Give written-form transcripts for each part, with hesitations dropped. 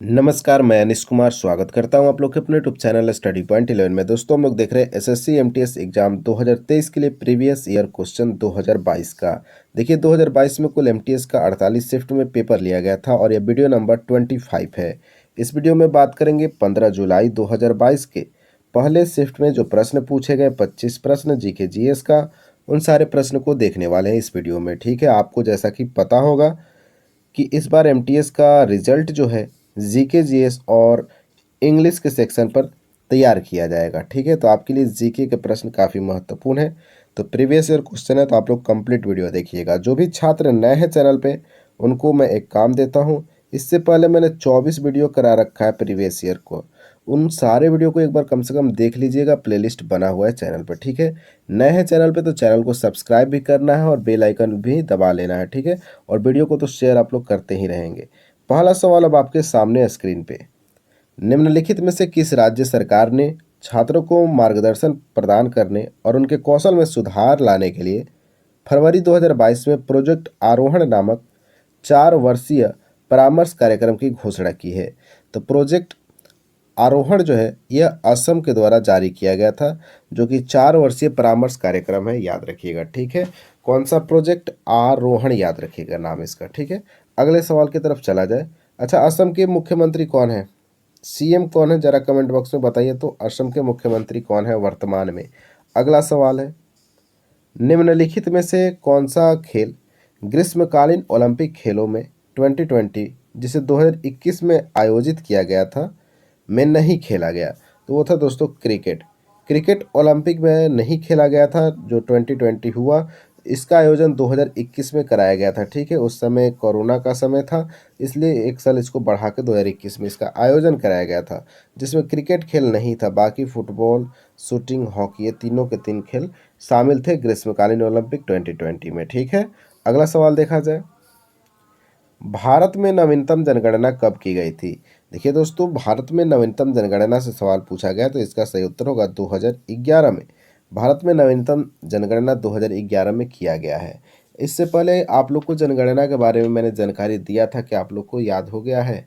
नमस्कार, मैं अनिश कुमार स्वागत करता हूं आप लोग के अपने यूट्यूब चैनल स्टडी पॉइंट 11 में। दोस्तों, हम लोग देख रहे हैं एसएससी एमटीएस एग्जाम 2023 के लिए प्रीवियस ईयर क्वेश्चन 2022 का। देखिए, 2022 में कुल एमटीएस का 48 शिफ्ट में पेपर लिया गया था और यह वीडियो नंबर 25 है। इस वीडियो में बात करेंगे 15 जुलाई 2022 के पहले शिफ्ट में जो प्रश्न पूछे गए, 25 प्रश्न जीके जीएस का, उन सारे प्रश्न को देखने वाले हैं इस वीडियो में। ठीक है, आपको जैसा कि पता होगा कि इस बार एमटीएस का रिजल्ट जो है जीके जीएस और इंग्लिश के सेक्शन पर तैयार किया जाएगा। ठीक है, तो आपके लिए जीके के प्रश्न काफ़ी महत्वपूर्ण है। तो प्रीवियस ईयर क्वेश्चन है, तो आप लोग कंप्लीट वीडियो देखिएगा। जो भी छात्र नए हैं चैनल पे, उनको मैं एक काम देता हूँ। इससे पहले मैंने 24 वीडियो करा रखा है प्रीवियस ईयर को। उन सारे वीडियो को एक बार कम से कम देख लीजिएगा, प्लेलिस्ट बना हुआ है चैनल पर। ठीक है, नए हैं चैनल पे तो चैनल को सब्सक्राइब भी करना है और बेल आइकन भी दबा लेना है। ठीक है, और वीडियो को तो शेयर आप लोग करते ही रहेंगे। पहला सवाल अब आपके सामने स्क्रीन पे। निम्नलिखित में से किस राज्य सरकार ने छात्रों को मार्गदर्शन प्रदान करने और उनके कौशल में सुधार लाने के लिए फरवरी 2022 में प्रोजेक्ट आरोहण नामक 4 वर्षीय परामर्श कार्यक्रम की घोषणा की है? तो प्रोजेक्ट आरोहण जो है यह असम के द्वारा जारी किया गया था, जो कि 4 वर्षीय परामर्श कार्यक्रम है, याद रखिएगा। ठीक है, कौन सा प्रोजेक्ट आरोहण, याद रखिएगा नाम इसका। ठीक है, अगले सवाल की तरफ चला जाए। अच्छा, असम के मुख्यमंत्री कौन है? सीएम कौन है? जरा कमेंट बॉक्स में बताइए तो असम के मुख्यमंत्री कौन है वर्तमान में। अगला सवाल है, निम्नलिखित में से कौन सा खेल ग्रीष्मकालीन ओलंपिक खेलों में 2020 जिसे 2021 में आयोजित किया गया था में नहीं खेला गया? तो वो था दोस्तों क्रिकेट। क्रिकेट ओलंपिक में नहीं खेला गया था जो 2020 हुआ। इसका आयोजन 2021 में कराया गया था। ठीक है, उस समय कोरोना का समय था, इसलिए एक साल इसको बढ़ा के 2021 में इसका आयोजन कराया गया था, जिसमें क्रिकेट खेल नहीं था। बाकी फुटबॉल, शूटिंग, हॉकी, ये तीनों के तीन खेल शामिल थे ग्रीष्मकालीन ओलंपिक 2020 में। ठीक है, अगला सवाल देखा जाए। भारत में नवीनतम जनगणना कब की गई थी? देखिए दोस्तों, भारत में नवीनतम जनगणना से सवाल पूछा गया, तो इसका सही उत्तर होगा 2011 में। भारत में नवीनतम जनगणना 2011 में किया गया है। इससे पहले आप लोग को जनगणना के बारे में मैंने जानकारी दिया था कि आप लोग को याद हो गया है।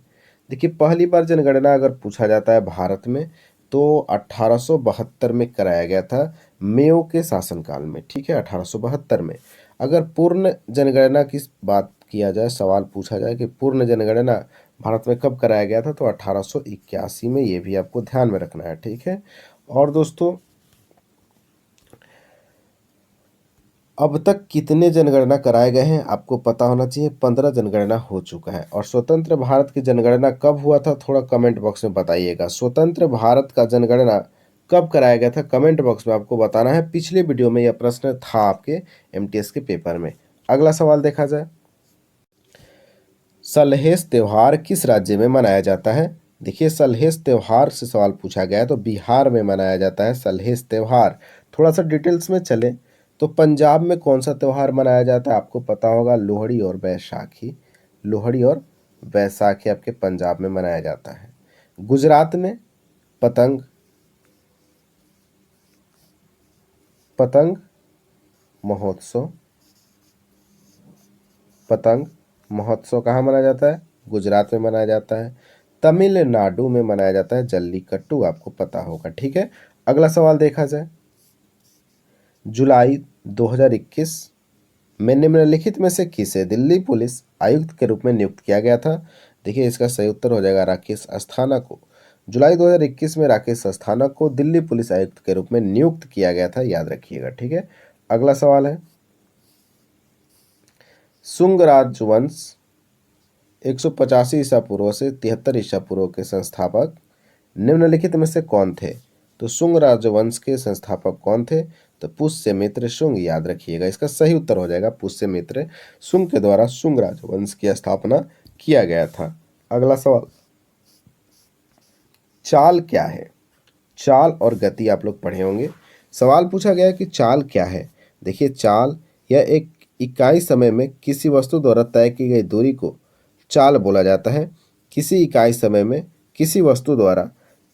देखिए, पहली बार जनगणना अगर पूछा जाता है भारत में तो 1872 में कराया गया था, मेयो के शासनकाल में। ठीक है, 1872 में। अगर पूर्ण जनगणना की बात किया जाए, सवाल पूछा जाए कि पूर्ण जनगणना भारत में कब कराया गया था, तो 1881 में। ये भी आपको ध्यान में रखना है। ठीक है, और दोस्तों, अब तक कितने जनगणना कराए गए हैं आपको पता होना चाहिए। 15 जनगणना हो चुका है। और स्वतंत्र भारत की जनगणना कब हुआ था, थोड़ा कमेंट बॉक्स में बताइएगा। स्वतंत्र भारत का जनगणना कब कराया गया था, कमेंट बॉक्स में आपको बताना है। पिछले वीडियो में यह प्रश्न था आपके एमटीएस के पेपर में। अगला सवाल देखा जाए। सलहेस त्योहार किस राज्य में मनाया जाता है? देखिए, सलहेस त्योहार से सवाल पूछा गया है, तो बिहार में मनाया जाता है सलहेस त्योहार। थोड़ा सा डिटेल्स में चले तो पंजाब में कौन सा त्यौहार मनाया जाता है आपको पता होगा, लोहड़ी और बैसाखी। लोहड़ी और बैसाखी आपके पंजाब में मनाया जाता है। गुजरात में पतंग पतंग महोत्सव। पतंग महोत्सव कहाँ मनाया जाता है? गुजरात में मनाया जाता है। तमिलनाडु में मनाया जाता है जल्लीकट्टू, आपको पता होगा। ठीक है, अगला सवाल देखा जाए। जुलाई 2021 में निम्नलिखित में से किसे दिल्ली पुलिस आयुक्त के रूप में नियुक्त किया गया था? देखिए, इसका सही उत्तर हो जाएगा राकेश अस्थाना को। जुलाई 2021 में राकेश अस्थाना को दिल्ली पुलिस आयुक्त के रूप में नियुक्त किया गया था, याद रखिएगा। ठीक है, अगला सवाल है, शुंग राजवंश 185 ईसा पूर्व से 73 ईसा पूर्व के संस्थापक निम्नलिखित में से कौन थे? तो शुंग राजवंश के संस्थापक कौन थे? तो पुष्यमित्र शुंग, याद रखिएगा। इसका सही उत्तर हो जाएगा पुष्यमित्र शुंग के द्वारा शुंग राजवंश की स्थापना किया गया था। अगला सवाल, चाल क्या है? चाल और गति आप लोग पढ़े होंगे। सवाल पूछा गया है कि चाल क्या है। देखिए, चाल यह एक इकाई समय में किसी वस्तु द्वारा तय की गई दूरी को चाल बोला जाता है। किसी इकाई समय में किसी वस्तु द्वारा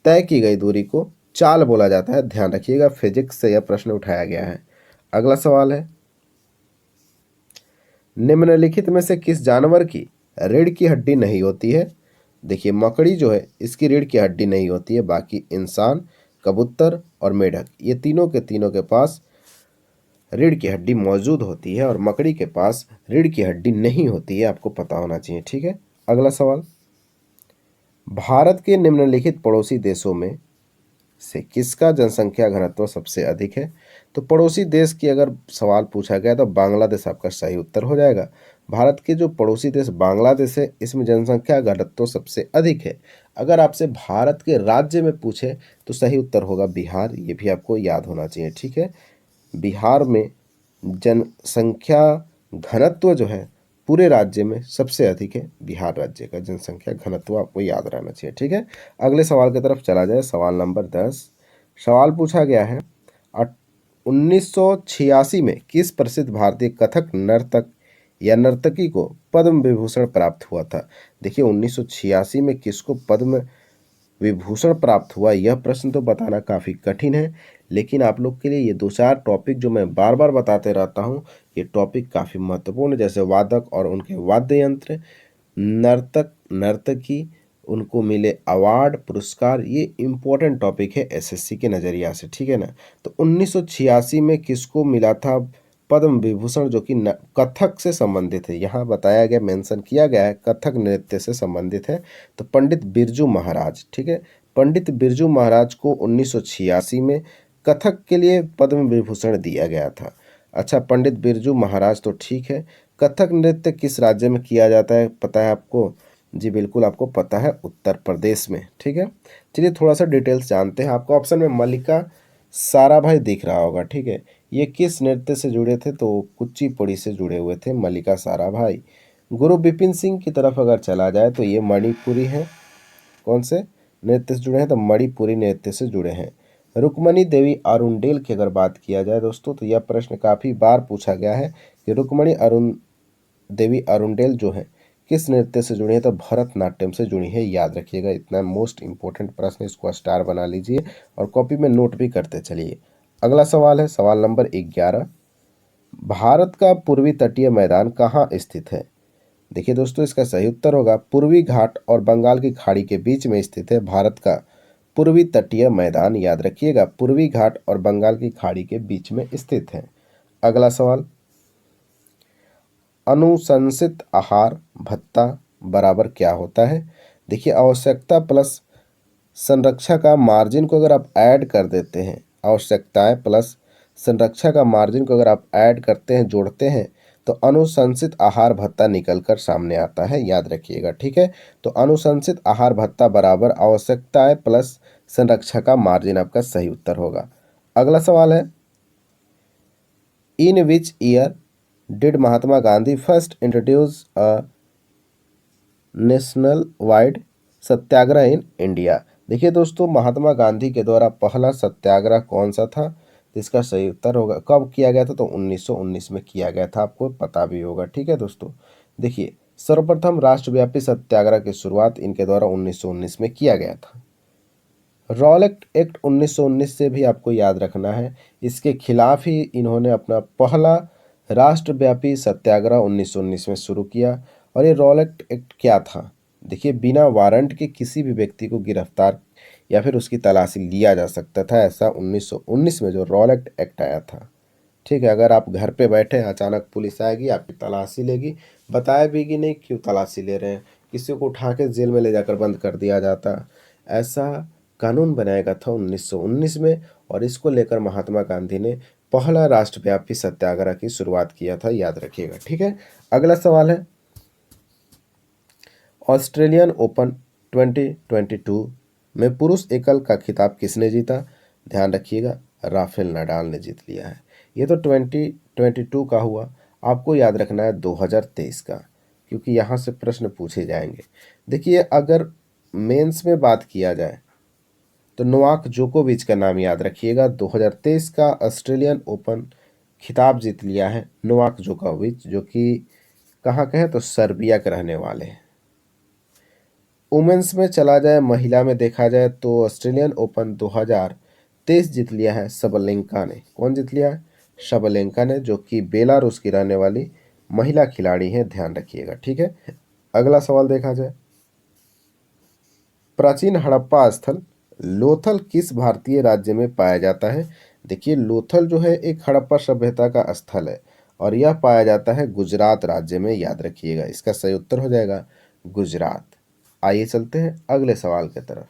तय की गई दूरी को चाल बोला जाता है। ध्यान रखिएगा, फिजिक्स से यह प्रश्न उठाया गया है। अगला सवाल है, निम्नलिखित में से किस जानवर की रीढ़ की हड्डी नहीं होती है? देखिए मकड़ी जो है इसकी रीढ़ की हड्डी नहीं होती है, बाकी इंसान, कबूतर और मेढक ये तीनों के पास रीढ़ की हड्डी मौजूद होती है और मकड़ी के पास रीढ़ की हड्डी नहीं होती है, आपको पता होना चाहिए। ठीक है, अगला सवाल, भारत के निम्नलिखित पड़ोसी देशों में से किसका जनसंख्या घनत्व सबसे अधिक है? तो पड़ोसी देश की अगर सवाल पूछा गया तो बांग्लादेश आपका सही उत्तर हो जाएगा। भारत के जो पड़ोसी देश बांग्लादेश है इसमें जनसंख्या घनत्व सबसे अधिक है। अगर आपसे भारत के राज्य में पूछे तो सही उत्तर होगा बिहार, ये भी आपको याद होना चाहिए। ठीक है, बिहार में जनसंख्या घनत्व जो है पूरे राज्य में सबसे अधिक है, बिहार राज्य का जनसंख्या घनत्व आपको याद रहना चाहिए। ठीक है, अगले सवाल की तरफ चला जाए। सवाल नंबर 10, सवाल पूछा गया है 1986 में किस प्रसिद्ध भारतीय कथक नर्तक या नर्तकी को पद्म विभूषण प्राप्त हुआ था? देखिए 1986 में किसको पद्म विभूषण प्राप्त हुआ, यह प्रश्न तो बताना काफ़ी कठिन है, लेकिन आप लोग के लिए ये 2-4 टॉपिक जो मैं बार बार बताते रहता हूँ, ये टॉपिक काफ़ी महत्वपूर्ण है। जैसे वादक और उनके वाद्य यंत्र, नर्तक नर्तकी, उनको मिले अवार्ड पुरस्कार, ये इम्पोर्टेंट टॉपिक है एसएससी के नज़रिया से। ठीक है ना, तो 1986 में किसको मिला था पद्म विभूषण, जो कि कथक से संबंधित है। यहाँ बताया गया, मेंशन किया गया है कथक नृत्य से संबंधित है, तो पंडित बिरजू महाराज। ठीक है, पंडित बिरजू महाराज को 1986 में कथक के लिए पद्म विभूषण दिया गया था। अच्छा, पंडित बिरजू महाराज तो ठीक है, कथक नृत्य किस राज्य में किया जाता है पता है आपको? जी बिल्कुल आपको पता है, उत्तर प्रदेश में। ठीक है, चलिए थोड़ा सा डिटेल्स जानते हैं। आपको ऑप्शन में मल्लिका साराभाई दिख रहा होगा। ठीक है, ये किस नृत्य से जुड़े थे? तो कुचिपुड़ी से जुड़े हुए थे मल्लिका साराभाई। गुरु बिपिन सिंह की तरफ अगर चला जाए तो ये मणिपुरी हैं। कौन से नृत्य से जुड़े हैं? तो मणिपुरी नृत्य से जुड़े हैं। रुक्मणी देवी अरुणडेल की अगर बात किया जाए दोस्तों, तो यह प्रश्न काफ़ी बार पूछा गया है कि रुक्मणी देवी अरुणडेल जो है किस नृत्य से जुड़ी है? तो भरतनाट्यम से जुड़ी है, याद रखिएगा, इतना मोस्ट इंपॉर्टेंट प्रश्न, इसको स्टार बना लीजिए और कॉपी में नोट भी करते चलिए। अगला सवाल है सवाल नंबर 11, भारत का पूर्वी तटीय मैदान कहाँ स्थित है? देखिए दोस्तों, इसका सही उत्तर होगा पूर्वी घाट और बंगाल की खाड़ी के बीच में स्थित है भारत का पूर्वी तटीय मैदान। याद रखिएगा, पूर्वी घाट और बंगाल की खाड़ी के बीच में स्थित है। अगला सवाल, अनुशंसित आहार भत्ता बराबर क्या होता है? देखिए आवश्यकता प्लस संरक्षा का मार्जिन को अगर आप ऐड कर देते हैं, आवश्यकताएं प्लस संरक्षा का मार्जिन को अगर आप ऐड करते हैं, जोड़ते हैं, तो अनुशंसित आहार भत्ता निकल कर सामने आता है, याद रखिएगा। ठीक है, तो अनुशंसित आहार भत्ता बराबर आवश्यकताएं प्लस संरक्षा का मार्जिन आपका सही उत्तर होगा। अगला सवाल है, in which year did Mahatma Gandhi first introduce a nation wide satyagraha in India? देखिए दोस्तों, महात्मा गांधी के द्वारा पहला सत्याग्रह कौन सा था? तो इसका सही उत्तर होगा, कब किया गया था? तो 1919 में किया गया था, आपको पता भी होगा। ठीक है दोस्तों, देखिए सर्वप्रथम राष्ट्रव्यापी सत्याग्रह की शुरुआत इनके द्वारा 1919 में किया गया था। रॉलेट एक्ट 1919 से भी आपको याद रखना है, इसके खिलाफ ही इन्होंने अपना पहला राष्ट्रव्यापी सत्याग्रह 1919 में शुरू किया। और ये रॉलेट एक्ट क्या था? देखिए, बिना वारंट के किसी भी व्यक्ति को गिरफ्तार या फिर उसकी तलाशी लिया जा सकता था, ऐसा 1919 में जो रॉलेट एक्ट आया था। ठीक है, अगर आप घर पे बैठे हैं, अचानक पुलिस आएगी, आपकी तलाशी लेगी, बताया भी कि नहीं क्यों तलाशी ले रहे हैं, किसी को उठा के जेल में ले जाकर बंद कर दिया जाता। ऐसा कानून बनाया गया था 1919 में, और इसको लेकर महात्मा गांधी ने पहला राष्ट्रव्यापी सत्याग्रह की शुरुआत किया था, याद रखिएगा। ठीक है, अगला सवाल है, ऑस्ट्रेलियन ओपन 2022 में पुरुष एकल का खिताब किसने जीता? ध्यान रखिएगा, राफेल नडाल ने जीत लिया है। ये तो 2022 का हुआ, आपको याद रखना है 2023 का, क्योंकि यहाँ से प्रश्न पूछे जाएंगे। देखिए, अगर मेंस में बात किया जाए तो नोवाक जोकोविच का नाम याद रखिएगा। 2023 का ऑस्ट्रेलियन ओपन खिताब जीत लिया है नोवाक जोकोविच, जो कि कहाँ के हैं? तो सर्बिया के रहने वाले हैं। वुमेंस में चला जाए, महिला में देखा जाए तो ऑस्ट्रेलियन ओपन 2023 जीत लिया है सबलेंका ने। कौन जीत लिया है? सबलेंका ने, जो कि बेलारूस की रहने वाली महिला खिलाड़ी हैं, ध्यान रखिएगा। ठीक है, अगला सवाल देखा जाए, प्राचीन हड़प्पा स्थल लोथल किस भारतीय राज्य में पाया जाता है? देखिए लोथल जो है एक हड़प्पा सभ्यता का स्थल है और यह पाया जाता है गुजरात राज्य में, याद रखिएगा। इसका सही उत्तर हो जाएगा गुजरात। आइए चलते हैं अगले सवाल की तरफ।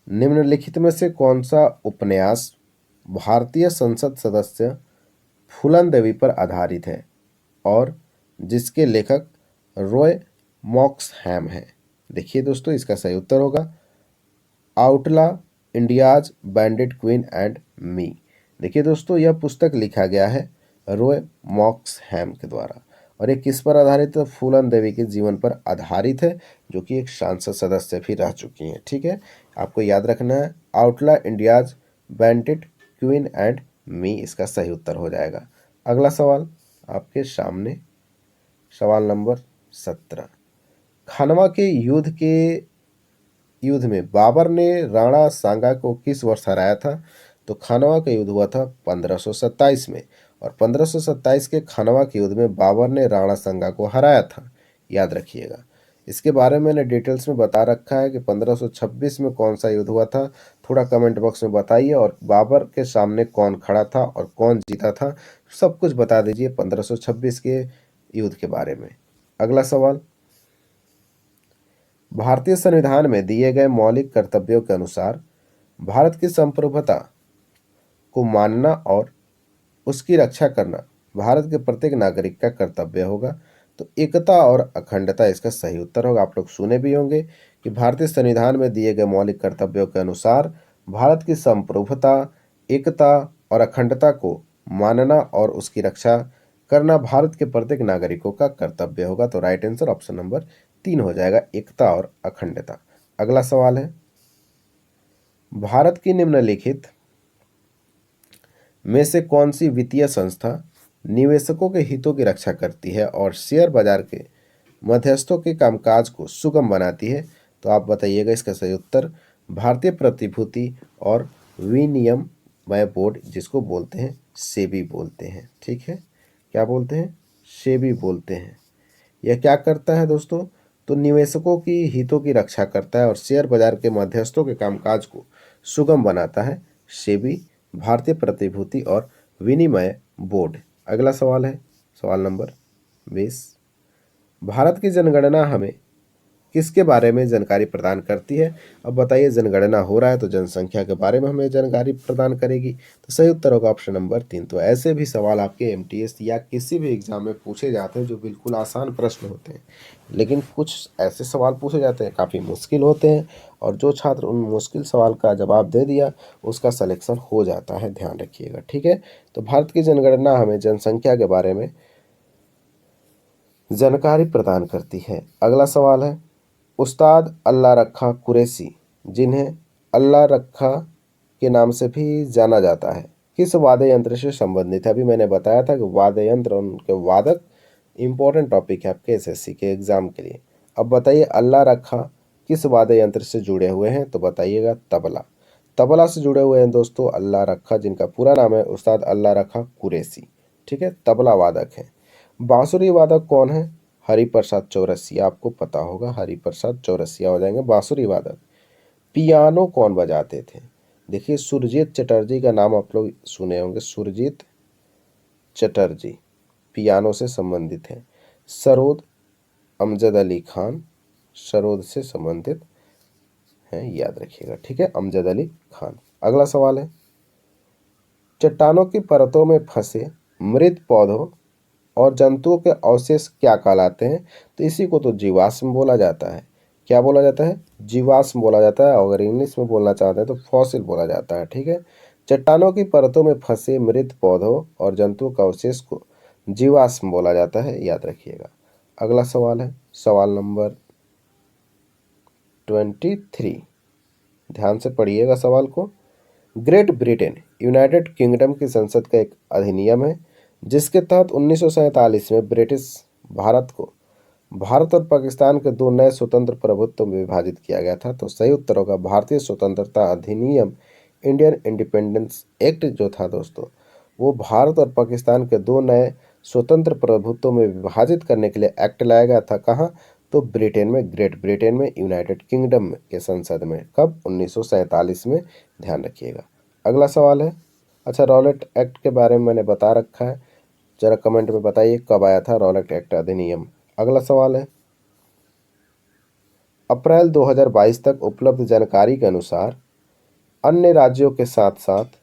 निम्नलिखित में से कौन सा उपन्यास भारतीय संसद सदस्य फूलन देवी पर आधारित है और जिसके लेखक रॉय मॉक्सहैम है? देखिए दोस्तों इसका सही उत्तर होगा outlaw India's bandit queen and me. देखिए दोस्तों यह पुस्तक लिखा गया है रॉय मॉक्सहैम के द्वारा और ये किस पर आधारित है? फूलन देवी के जीवन पर आधारित है, जो कि एक सांसद सदस्य भी रह चुकी हैं। ठीक है, आपको याद रखना है outlaw India's bandit queen and me, इसका सही उत्तर हो जाएगा। अगला सवाल आपके सामने, सवाल नंबर 17। खानवा के युद्ध में बाबर ने राणा सांगा को किस वर्ष हराया था? तो खानवा का युद्ध हुआ था 1527 में और 1527 के खानवा के युद्ध में बाबर ने राणा सांगा को हराया था, याद रखिएगा। इसके बारे में मैंने डिटेल्स में बता रखा है कि 1526 में कौन सा युद्ध हुआ था, थोड़ा कमेंट बॉक्स में बताइए, और बाबर के सामने कौन खड़ा था और कौन जीता था, सब कुछ बता दीजिए 1526 के युद्ध के बारे में। अगला सवाल, भारतीय संविधान में दिए गए मौलिक कर्तव्यों के अनुसार भारत की संप्रभुता को मानना और उसकी रक्षा करना भारत के प्रत्येक नागरिक का कर्तव्य होगा। तो एकता और अखंडता इसका सही उत्तर होगा। आप लोग सुने भी होंगे कि भारतीय संविधान में दिए गए मौलिक कर्तव्यों के अनुसार भारत की संप्रभुता, एकता और अखंडता को मानना और उसकी रक्षा करना भारत के प्रत्येक नागरिकों का कर्तव्य होगा। तो राइट आंसर ऑप्शन नंबर 3 हो जाएगा, एकता और अखंडता। अगला सवाल है, भारत की निम्नलिखित में से कौन सी वित्तीय संस्था निवेशकों के हितों की रक्षा करती है और शेयर बाजार के मध्यस्थों के कामकाज को सुगम बनाती है? तो आप बताइएगा इसका सही उत्तर भारतीय प्रतिभूति और विनिमय बोर्ड, जिसको बोलते हैं सेबी बोलते हैं। ठीक है, क्या बोलते हैं? सेबी बोलते हैं। यह क्या करता है दोस्तों? तो निवेशकों की हितों की रक्षा करता है और शेयर बाजार के मध्यस्थों के कामकाज को सुगम बनाता है सेबी, भारतीय प्रतिभूति और विनिमय बोर्ड। अगला सवाल है सवाल नंबर 20। भारत की जनगणना हमें किसके बारे में जानकारी प्रदान करती है? अब बताइए, जनगणना हो रहा है तो जनसंख्या के बारे में हमें जानकारी प्रदान करेगी। तो सही उत्तर होगा ऑप्शन नंबर 3। तो ऐसे भी सवाल आपके एमटीएस या किसी भी एग्जाम में पूछे जाते हैं जो बिल्कुल आसान प्रश्न होते हैं, लेकिन कुछ ऐसे सवाल पूछे जाते हैं काफ़ी मुश्किल होते हैं, और जो छात्र उन मुश्किल सवाल का जवाब दे दिया उसका सिलेक्शन हो जाता है, ध्यान रखिएगा। ठीक है, तो भारत की जनगणना हमें जनसंख्या के बारे में जानकारी प्रदान करती है। अगला सवाल है, उस्ताद अल्लाह रखा कुरैशी, जिन्हें अल्लाह रखा के नाम से भी जाना जाता है, किस वाद्य यंत्र से संबंधित है? अभी मैंने बताया था कि वाद्य यंत्र और उनके वादक इंपॉर्टेंट टॉपिक है आपके एसएससी के एग्जाम के लिए। अब बताइए अल्लाह रखा किस वाद्य यंत्र से जुड़े हुए हैं? तो बताइएगा तबला। तबला से जुड़े हुए हैं दोस्तों अल्लाह रखा, जिनका पूरा नाम है उस्ताद अल्लाह रखा कुरैशी। ठीक है, तबला वादक है। बांसुरी वादक कौन है? हरिप्रसाद चौरसिया, आपको पता होगा, हरिप्रसाद चौरसिया हो जाएंगे बांसुरी वादक। पियानो कौन बजाते थे? देखिए सुरजीत चटर्जी का नाम आप लोग सुने होंगे, सुरजीत चटर्जी पियानो से संबंधित है। सरोद अमजद अली खान सरोद से संबंधित हैं, याद रखिएगा। ठीक है, अमजद अली खान। अगला सवाल है, चट्टानों की परतों में फंसे मृत पौधों और जंतुओं के अवशेष क्या कहलाते हैं? तो इसी को तो जीवाश्म बोला जाता है। क्या बोला जाता है? जीवाश्म बोला जाता है। अगर इंग्लिश में बोलना चाहते हैं तो फॉसिल बोला जाता है। ठीक है, चट्टानों की परतों में फंसे मृत पौधों और जंतुओं का अवशेष को जीवाश्म बोला जाता है, याद रखिएगा। अगला सवाल है सवाल नंबर 23, ध्यान से पढ़िएगा सवाल को। ग्रेट ब्रिटेन यूनाइटेड किंगडम की संसद का एक अधिनियम है जिसके तहत 1947 में ब्रिटिश भारत को भारत और पाकिस्तान के दो नए स्वतंत्र प्रभुत्व में विभाजित किया गया था। तो सही उत्तर होगा भारतीय स्वतंत्रता अधिनियम, इंडियन इंडिपेंडेंस एक्ट जो था दोस्तों, वो भारत और पाकिस्तान के दो नए स्वतंत्र प्रभुत्व में विभाजित करने के लिए एक्ट लाया गया था। कहाँ? तो ब्रिटेन में, ग्रेट ब्रिटेन में, यूनाइटेड किंगडम में के संसद में। कब? 1947 में। ध्यान रखिएगा। अगला सवाल है, अच्छा रॉलेट एक्ट के बारे में मैंने बता रखा है, जरा कमेंट में बताइए कब आया था रॉलेट एक्ट अधिनियम। अगला सवाल है, अप्रैल 2022 तक उपलब्ध जानकारी के अनुसार अन्य राज्यों के साथ साथ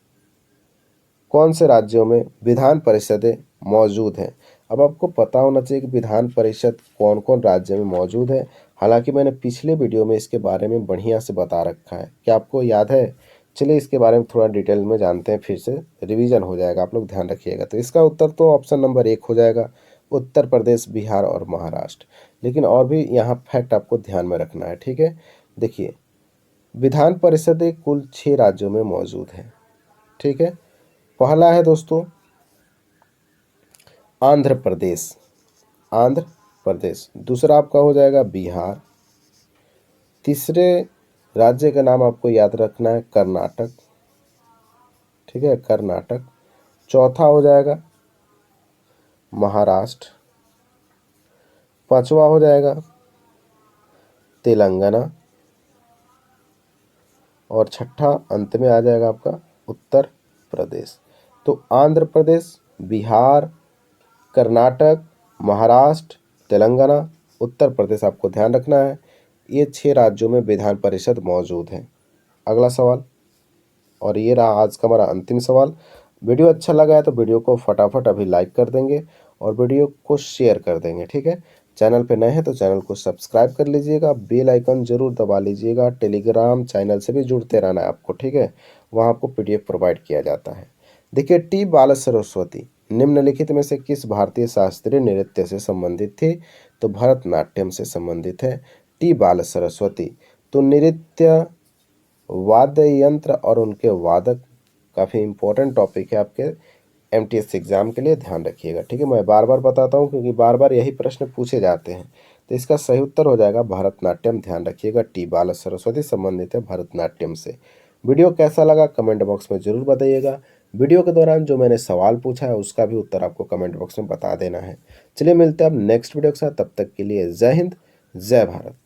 कौन से राज्यों में विधान परिषदें मौजूद हैं? अब आपको पता होना चाहिए कि विधान परिषद कौन कौन राज्य में मौजूद है। हालांकि मैंने पिछले वीडियो में इसके बारे में बढ़िया से बता रखा है, क्या आपको याद है? चलिए इसके बारे में थोड़ा डिटेल में जानते हैं, फिर से रिवीजन हो जाएगा, आप लोग ध्यान रखिएगा। तो इसका उत्तर तो ऑप्शन नंबर 1 हो जाएगा, उत्तर प्रदेश, बिहार और महाराष्ट्र। लेकिन और भी यहाँ फैक्ट आपको ध्यान में रखना है, ठीक है। देखिए, विधान परिषदें कुल 6 राज्यों में मौजूद हैं, ठीक है। पहला है दोस्तों आंध्र प्रदेश, आंध्र प्रदेश। दूसरा आपका हो जाएगा बिहार। तीसरे राज्य का नाम आपको याद रखना है कर्नाटक, ठीक है, कर्नाटक। चौथा हो जाएगा महाराष्ट्र। पांचवा हो जाएगा तेलंगाना। और छठा अंत में आ जाएगा आपका उत्तर प्रदेश। तो आंध्र प्रदेश, बिहार, कर्नाटक, महाराष्ट्र, तेलंगाना, उत्तर प्रदेश आपको ध्यान रखना है। ये 6 राज्यों में विधान परिषद मौजूद है। अगला सवाल, और ये रहा आज का हमारा अंतिम सवाल। वीडियो अच्छा लगा है तो वीडियो को फटाफट अभी लाइक कर देंगे और वीडियो को शेयर कर देंगे, ठीक है। चैनल पे नए हैं तो चैनल को सब्सक्राइब कर लीजिएगा, बेल आइकन जरूर दबा लीजिएगा। टेलीग्राम चैनल से भी जुड़ते रहना है आपको, ठीक है, वहाँ आपको PDF प्रोवाइड किया जाता है। देखिए, टी बाल सरस्वती निम्नलिखित में से किस भारतीय शास्त्रीय नृत्य से संबंधित थी? तो भरतनाट्यम से संबंधित है टी बाल सरस्वती। तो नृत्य, वाद्य यंत्र और उनके वादक काफ़ी इंपॉर्टेंट टॉपिक है आपके MTS एग्जाम के लिए, ध्यान रखिएगा, ठीक है। मैं बार बार बताता हूँ क्योंकि बार बार यही प्रश्न पूछे जाते हैं। तो इसका सही उत्तर हो जाएगा भरतनाट्यम। ध्यान रखिएगा, टी बाल सरस्वती संबंधित है भरतनाट्यम से। वीडियो कैसा लगा कमेंट बॉक्स में ज़रूर बताइएगा। वीडियो के दौरान जो मैंने सवाल पूछा है उसका भी उत्तर आपको कमेंट बॉक्स में बता देना है। चलिए मिलते हैं अब नेक्स्ट वीडियो के साथ, तब तक के लिए जय हिंद, जय भारत।